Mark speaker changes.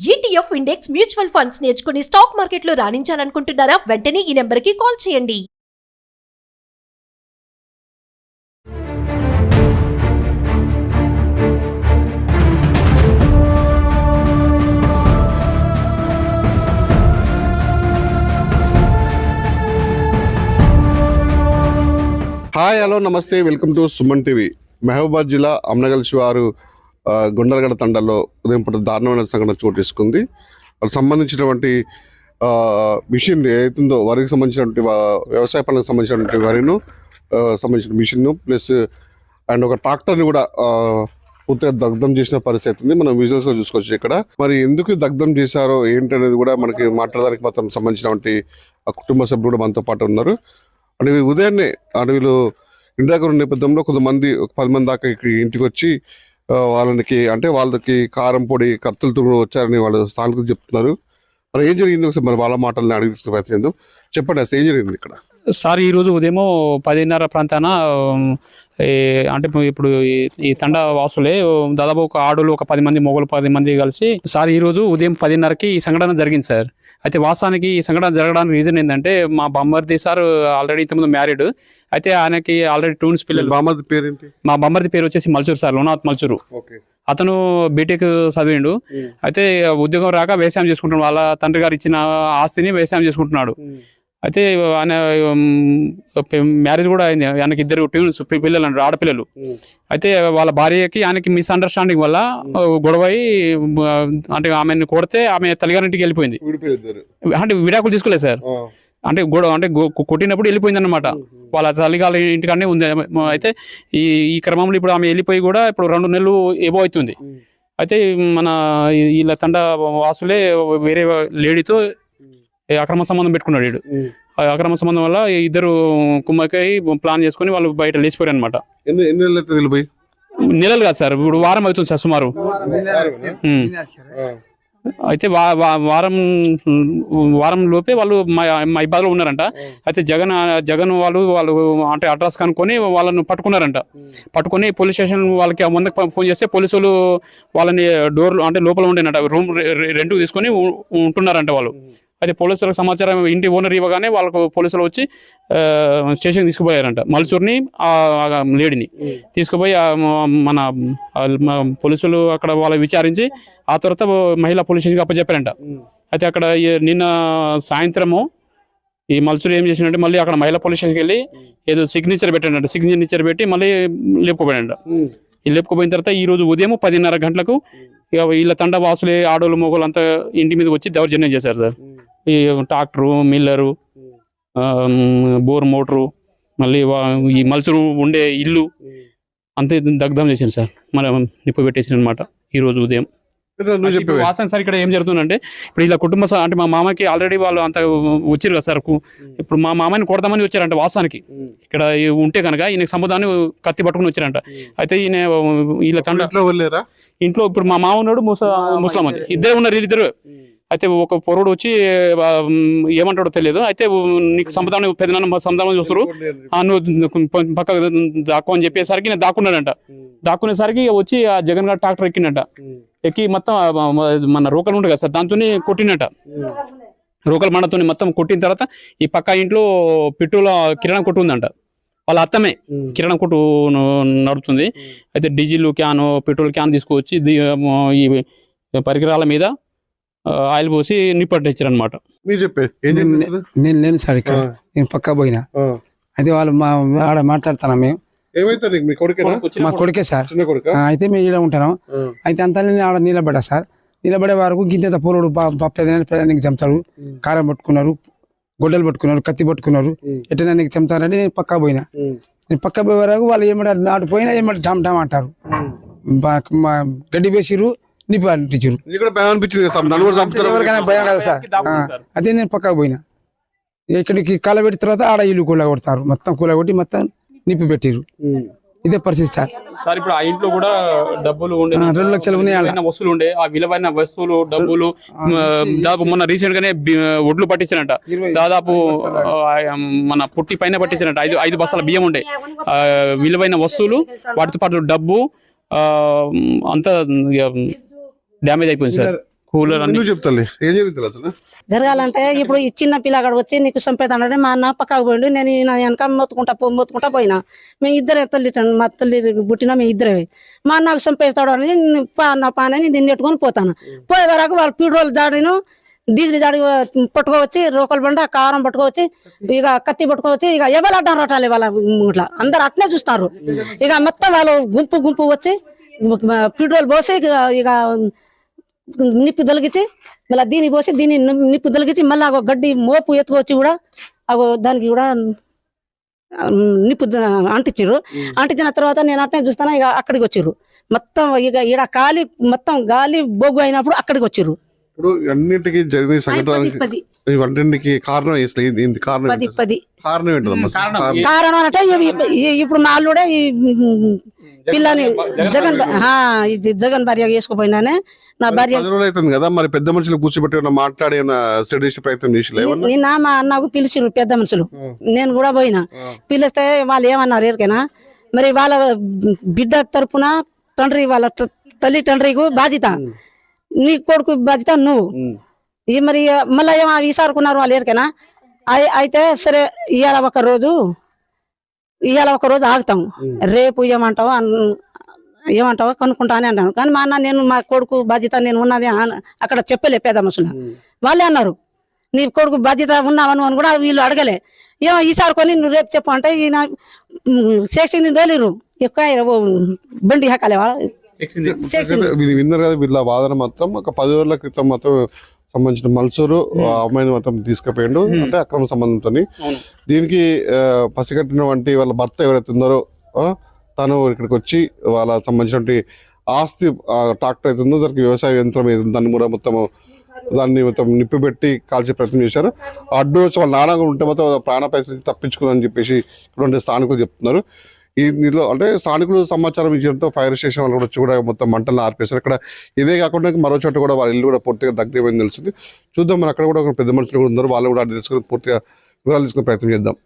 Speaker 1: ETF index mutual funds నేర్చుకుని stock మార్కెట్లో రాణించాలనుకుంటున్నారా? వెంటనే ఈ నెంబర్కి కాల్ చేయండి.
Speaker 2: హాయ్ హలో నమస్తే welcome to Suman TV. Mahabubabad జిల్లా అమ్నగల్ శివారు గుండలగడ తండాలో ఉదయం పూట దారుణమైన సంఘటన చోటు చేసుకుంది. వాళ్ళకి సంబంధించినటువంటి మిషన్ ఏతుందో వరికి సంబంధించినటువంటి వ్యవసాయ పనులకు సంబంధించినటువంటి వరిను సంబంధించిన మిషన్ ప్లస్ అండ్ ఒక ట్రాక్టర్ని కూడా పూర్తిగా దగ్ధం చేసిన పరిస్థితి ఉంది. మనం విజువల్స్గా చూసుకోవచ్చు. ఇక్కడ మరి ఎందుకు దగ్ధం చేశారో ఏంటి అనేది కూడా మనకి మాట్లాడడానికి మాత్రం సంబంధించినటువంటి ఆ కుటుంబ సభ్యులు కూడా మనతో పాటు ఉన్నారు. అడవి ఉదయాన్నే అడవిలో ఇంటి దగ్గర ఉన్న నేపథ్యంలో కొంతమంది ఒక 10 మంది దాకా ఇంటికి వచ్చి వాళ్ళకి కారం పొడి కత్తులతో వచ్చారని వాళ్ళు స్థానికులు చెప్తున్నారు. మరి ఏం జరిగింది ఒకసారి మరి వాళ్ళ మాటల్ని అడిగి తీసుకునే ప్రయత్నం చేద్దాం. చెప్పండి అసలు ఏం జరిగింది ఇక్కడ?
Speaker 3: సార్ ఈరోజు ఉదయం 10:30 ప్రాంతాన అంటే ఇప్పుడు ఈ తండా వాసులే దాదాపు ఒక ఆడోళ్ళు ఒక 10 మంది మొగలు 10 మంది కలిసి సార్ ఈరోజు ఉదయం 10:30కి ఈ సంఘటన జరిగింది సార్. అయితే వాస్తవానికి ఈ సంఘటన జరగడానికి రీజన్ ఏంటంటే మా బామ్మర్ది సార్ ఆల్రెడీ ఇంతకుముందు మ్యారీడ్. అయితే ఆయనకి ఆల్రెడీ ట్విన్స్ పిల్లలు.
Speaker 2: బామ్మర్ది పేరు ఏంటి?
Speaker 3: మా బామ్మర్ది పేరు వచ్చేసి మల్చూరు సార్, లోనాథ్ మల్చూరు. అతను బీటెక్ చదివిండు. అయితే ఉద్యోగం రాక వ్యవసాయం చేసుకుంటున్నాడు. వాళ్ళ తండ్రి గారు ఇచ్చిన ఆస్తిని వ్యవసాయం చేసుకుంటున్నాడు. అయితే ఆయన మ్యారేజ్ కూడా అయింది. ఆయనకి 2 ట్యూన్స్ పిల్లలు అంటారు, ఆడపిల్లలు. అయితే వాళ్ళ భార్యకి ఆయనకి మిస్అండర్స్టాండింగ్ వల్ల గొడవ అంటే ఆమెను కొడితే ఆమె తల్లిగారింటికి వెళ్ళిపోయింది. అంటే విడాకులు తీసుకోలేదు సార్. అంటే కొట్టినప్పుడు వెళ్ళిపోయింది అనమాట. వాళ్ళ తల్లిగారి ఇంటికాడనే ఉంది. అయితే ఈ క్రమంలో ఇప్పుడు ఆమె వెళ్ళిపోయి కూడా ఇప్పుడు 2 నెలలు ఏవో అవుతుంది. అయితే మన వీళ్ళ తండ వాసులే వేరే లేడీతో అక్రమ సంబంధం పెట్టుకున్నాడు వీడు. అక్రమ సంబంధం వల్ల ఇద్దరు కుమ్మకై ప్లాన్ చేసుకుని వాళ్ళు బయట లేచిపోయారు అనమాట. నెలలు కాదు సార్, ఇప్పుడు వారం అవుతుంది సార్ సుమారు. అయితే వారం లోపే వాళ్ళు మా ఇబ్బందిలో ఉన్నారంట. అయితే జగన్ వాళ్ళు అంటే అడ్రస్ కనుక్కొని వాళ్ళను పట్టుకున్నారంట. పట్టుకొని పోలీస్ స్టేషన్ వాళ్ళకి ముందుకు ఫోన్ చేస్తే పోలీసులు వాళ్ళని డోర్లు అంటే లోపల ఉండేనట రూమ్ రెంట్కు తీసుకొని ఉంటున్నారంట వాళ్ళు. అయితే పోలీసులకు సమాచారం ఇంటి ఓనర్ ఇవ్వగానే వాళ్ళకు పోలీసులు వచ్చి స్టేషన్కి తీసుకుపోయారంట. మల్చూర్ని లేడీని తీసుకుపోయి మన పోలీసులు అక్కడ వాళ్ళు విచారించి ఆ తర్వాత మహిళా పోలీస్ స్టేషన్కి అప్పచెప్పారంట. అయితే అక్కడ నిన్న సాయంత్రము ఈ మల్చూరు ఏం చేసినట్టే మళ్ళీ అక్కడ మహిళా పోలీస్ స్టేషన్కి వెళ్ళి ఏదో సిగ్నేచర్ పెట్టాడంట. సిగ్నేచర్ పెట్టి మళ్ళీ లేపుకోపోయాడంట. ఈ లేపుకోపోయిన తర్వాత ఈ రోజు ఉదయం 10:30 గంటలకు వీళ్ళ తండ వాసులే ఆడోళ్ళు మొగోళ్ళు అంతా ఇంటి మీదకి వచ్చి దౌర్జన్యం చేశారు సార్. ఈ ట్రాక్టరు, మిల్లరు, బోర్ మోటరు, మళ్ళీ ఈ మల్చూరు ఉండే ఇల్లు అంతే దగ్ధం చేశారు సార్. మన నిప్పు పెట్టేసిన అనమాట ఈరోజు ఉదయం. వాస్తవం సార్ ఇక్కడ ఏం జరుగుతుందంటే ఇప్పుడు ఇలా కుటుంబ అంటే మా మామకి ఆల్రెడీ వాళ్ళు అంత వచ్చారు కదా సార్. ఇప్పుడు మా మామని కొడదామని వచ్చారంట వాస్తవానికి. ఇక్కడ ఉంటే కనుక ఈయనకి సముదాన్ని కత్తి పట్టుకుని వచ్చారంట. అయితే ఈయన వీళ్ళ తండ్రి ఇంట్లో ఇప్పుడు మా మామ ఉన్నాడు, ముస్లాం అది ఇద్దరే ఉన్నారు వీళ్ళిద్దరు. అయితే ఒక పొరుడు వచ్చి ఏమంటాడో తెలియదు. అయితే నీకు సముదాన్ని పెద్దనాన్న సముదానం చూస్తారు, నువ్వు పక్క దాక్కు అని చెప్పేసరికి నేను దాక్కున్నాడంట. దాక్కునేసరికి వచ్చి ఆ జగన్ గారు ట్రాక్టర్ ఎక్కిండట. ఎక్కి మొత్తం మన రోకలు ఉంటాయి కదా సార్, దాంతో కొట్టినట. రోకల మండతో మొత్తం కొట్టిన తర్వాత ఈ పక్క ఇంట్లో పెట్రోల్ కిరాణా కొట్టు ఉందంట. వాళ్ళ అత్తమే కిరాణా కొట్టు నడుపుతుంది. అయితే డీజిల్ క్యాన్, పెట్రోల్ క్యాన్ తీసుకువచ్చి ఈ పరికరాల మీద ఆయిల్ పోసి నిప్పట్టించారు అనమాట.
Speaker 4: నేను లేను సార్ ఇక్కడ, నేను పక్కా పోయినా. అయితే వాళ్ళు ఆడ మాట్లాడుతాను మేము. మా కొడుకే సార్. అయితే మేము ఇక్కడ ఉంటాను. అయితే అంతా నేను ఆడ నిలబడ్డా సార్. నిలబడే వరకు గింత పోలోడు పెదానికి చంపుతారు, కారం పట్టుకున్నారు, గొడ్డలు పట్టుకున్నారు, కత్తి పట్టుకున్నారు, ఎట్లా నీకు చంపుతారని నేను పక్కా పోయినా. నేను పక్కా పోయే వరకు వాళ్ళు ఏమంటారు, నాటు పోయినా ఏమంటారు ఢమ్ ఢమ్ అంటారు. గడ్డి వేసిరు, నిప్పు అంటించారు. భయం కదా సార్. అదే నేను పక్కా పోయినా. ఇక్కడికి కలబెట్టిన తర్వాత ఆడ ఇల్లు కూలగొడతారు, మొత్తం కూలగొట్టి మొత్తం నిప్పు పెట్టిరు. ఇదే పరిస్థితి సార్.
Speaker 3: సార్ ఇప్పుడు ఆ ఇంట్లో కూడా డబ్బులు ఉండే,
Speaker 4: 2 లక్షలు
Speaker 3: వస్తువులు ఉండే. ఆ విలువైన వస్తువులు డబ్బులు దాదాపు మొన్న రీసెంట్ గానే ఒడ్లు పట్టించారంట. దాదాపు మన పుట్టి పైన పట్టించారంట. 5 బస్తాల బియ్యం ఉండే, విలువైన వస్తువులు, వాటితో పాటు డబ్బు అంతా డ్యామేజ్ అయిపోయింది సార్. కూలర్ అన్ని
Speaker 2: ఎందుకు చెప్తాలే ఏం జరిగింది అసలు?
Speaker 5: జరగాలంటే ఇప్పుడు ఈ చిన్న పిల్లగాడు వచ్చి నీకు చంపేతాడంటే మా అన్న పక్కకు పోయిండు, నేను ఈయన వెనక మొత్తుకుంటా పోయినా. మేము ఇద్దరే మా తల్లి పుట్టినా మేము ఇద్దరే. మా అన్నకు చంపేస్తాడు అని నా పానని దీన్ని నెట్టుకొని పోతాను. పోయే వరకు వాళ్ళు పెట్రోల్ జాడిను డీజిల్ జాడి పట్టుకోవచ్చి, రోకల బండ కారం పట్టుకోవచ్చి, ఇక కత్తి పట్టుకోవచ్చి, ఇక ఎవరు అడ్డం రట్టాలి వాళ్ళ ఇట్లా అందరు అట్నే చూస్తారు. ఇక మొత్తం వాళ్ళు గుంపు వచ్చి పెట్రోల్ పోసి ఇక నిప్పు తొలగించి మళ్ళీ దీన్ని పోసి దీన్ని నిప్పు తొలగించి మళ్ళీ ఒక గడ్డి మోపు ఎత్తుకొచ్చి కూడా దానికి కూడా నిప్పు అంటించారు. అంటించిన తర్వాత నేను అట్నే చూస్తాను. ఇక అక్కడికి వచ్చిర్రు మొత్తం. ఇక ఈడ మొత్తం గాలి బొగ్గు అయినప్పుడు అక్కడికి వచ్చిర్రు.
Speaker 2: ఇప్పుడు అన్నింటికి జరిగిన సంఘటనకి ఇవన్నింటికి కారణం ఏంటి? కారణం ఏంటమ్మా?
Speaker 5: కారణం అంటే ఇప్పుడు మా అల్లుడే ఈ పిల్లని జగన్ భార్య వేసుకుపోయినానే. నా భార్య
Speaker 2: అవుతుంది కదా, మరి పెద్ద మనుషులు కూర్చోబెట్టి మాట్లాడే ప్రయత్నం చేసి
Speaker 5: నిన్న మా అన్నకు పిలిచిరు పెద్ద మనుషులు. నేను కూడా పోయినా. పిలిస్తే వాళ్ళు ఏమన్నారు ఎరికైనా, మరి వాళ్ళ బిడ్డ తరపున తండ్రి వాళ్ళ తల్లి తండ్రికి బాధ్యత, నీ కొడుకు బాధ్యత నువ్వు. మరి మళ్ళీ ఏమో ఈసారుకున్నారు వాళ్ళు ఎరికైనా. అయితే సరే ఇవాళ ఒక రోజు ఆగుతాం, రేపు ఏమంటావో కనుక్కుంటా అని అన్నాను. కానీ మా అన్న నేను మా కొడుకు బాధ్యత నేను ఉన్నది అక్కడ చెప్పలే పెద్ద మనుషులు. వాళ్ళే అన్నారు నీ కొడుకు బాధ్యత ఉన్నావను అని కూడా వీళ్ళు అడగలే. ఏమో ఈసారి కొని నువ్వు రేపు చెప్పు అంటే ఈయన చేసింది తోలిరు ఎక్కువ బండి హకాలే వాళ్ళు
Speaker 2: విన్నారు కదా. వీళ్ళ వాదన మొత్తం ఒక 10 రోజుల క్రితం మాత్రం సంబంధించిన మల్సూరు అమ్మాయిని మొత్తం తీసుకుపోయిండు, అంటే అక్రమ సంబంధంతో. దీనికి పసిగట్టిన వంటి వాళ్ళ భర్త ఎవరైతే ఉన్నారో తను ఇక్కడికి వచ్చి వాళ్ళ సంబంధించిన ఆస్తి ట్రాక్టర్ అయితే ఉందో దానికి వ్యవసాయ యంత్రం ఏది దాన్ని కూడా దాన్ని మొత్తం నిప్పి పెట్టి కాల్చే ప్రయత్నం చేశారు. అడ్డు వచ్చి వాళ్ళ నాన్న ఉంటే మొత్తం ప్రాణ పరిస్థితి తప్పించుకుందని చెప్పేసి ఇక్కడ స్థానికులు చెప్తున్నారు. దీనిలో అంటే స్థానికులు సమాచారం ఇచ్చడంతో ఫైర్ స్టేషన్ వాళ్ళు కూడా వచ్చి కూడా మొత్తం మంటలను ఆర్పేశారు. ఇక్కడ ఇదే కాకుండా మరో చోట కూడా వాళ్ళ ఇల్లు కూడా పూర్తిగా దగ్ధమైంది తెలిసింది. చూద్దాం, మరి అక్కడ కూడా ఒక పెద్ద మనుషులు కూడా ఉన్నారు, వాళ్ళు కూడా తెలుసుకుని పూర్తిగా వివరాలు తీసుకునే ప్రయత్నం చేద్దాం.